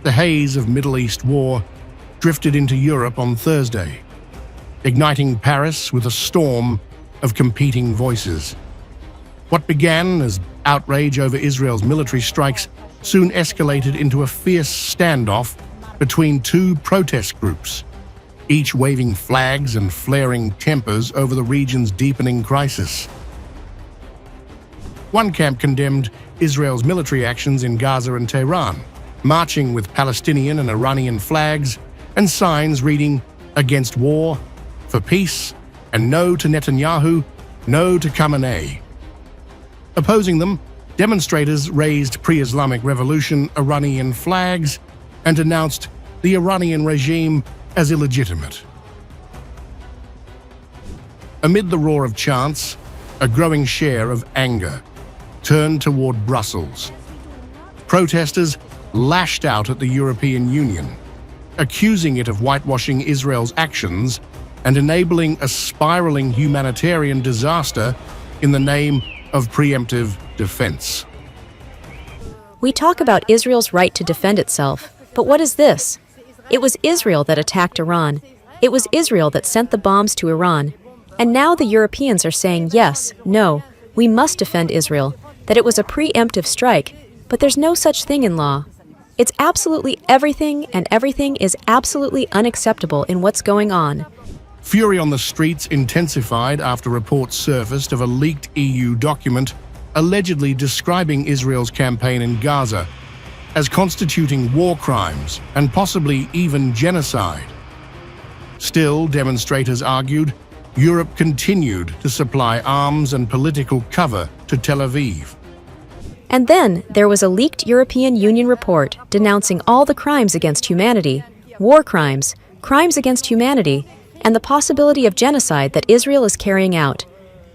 The haze of Middle East war drifted into Europe on Thursday, igniting Paris with a storm of competing voices. What began as outrage over Israel's military strikes soon escalated into a fierce standoff between two protest groups, each waving flags and flaring tempers over the region's deepening crisis. One camp condemned Israel's military actions in Gaza and Tehran, marching with Palestinian and Iranian flags and signs reading "Against war, for peace, and no to Netanyahu, no to Khamenei." Opposing them, demonstrators raised pre-Islamic revolution Iranian flags and denounced the Iranian regime as illegitimate. Amid the roar of chants, a growing share of anger turned toward Brussels. Protesters lashed out at the European Union, accusing it of whitewashing Israel's actions and enabling a spiraling humanitarian disaster in the name of preemptive defense. We talk about Israel's right to defend itself, but what is this? It was Israel that attacked Iran. It was Israel that sent the bombs to Iran. And now the Europeans are saying yes, no, we must defend Israel, that it was a preemptive strike, but there's no such thing in law. It's absolutely everything, and everything is absolutely unacceptable in what's going on. Fury on the streets intensified after reports surfaced of a leaked EU document allegedly describing Israel's campaign in Gaza as constituting war crimes and possibly even genocide. Still, demonstrators argued, Europe continued to supply arms and political cover to Tel Aviv. And then there was a leaked European Union report denouncing all the crimes against humanity, war crimes, crimes against humanity, and the possibility of genocide that Israel is carrying out.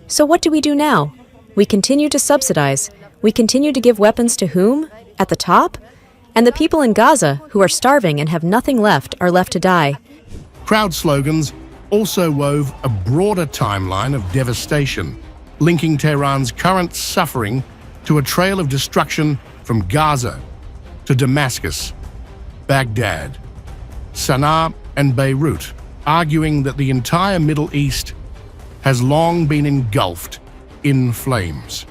So what do we do now? We continue to subsidize. We continue to give weapons to whom? At the top? And the people in Gaza, who are starving and have nothing left, are left to die. Crowd slogans also wove a broader timeline of devastation, linking Tehran's current suffering to a trail of destruction from Gaza to Damascus, Baghdad, Sana'a, and Beirut, arguing that the entire Middle East has long been engulfed in flames.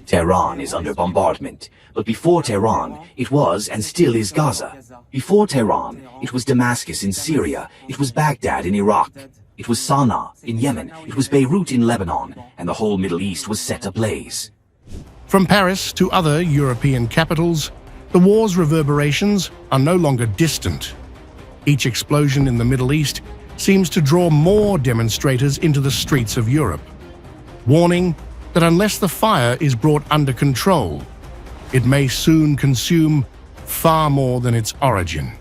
Tehran is under bombardment, but before Tehran, it was and still is Gaza. Before Tehran, it was Damascus in Syria, it was Baghdad in Iraq, it was Sana'a in Yemen, it was Beirut in Lebanon, and the whole Middle East was set ablaze. From Paris to other European capitals, the war's reverberations are no longer distant. Each explosion in the Middle East seems to draw more demonstrators into the streets of Europe, warning that unless the fire is brought under control, it may soon consume far more than its origin.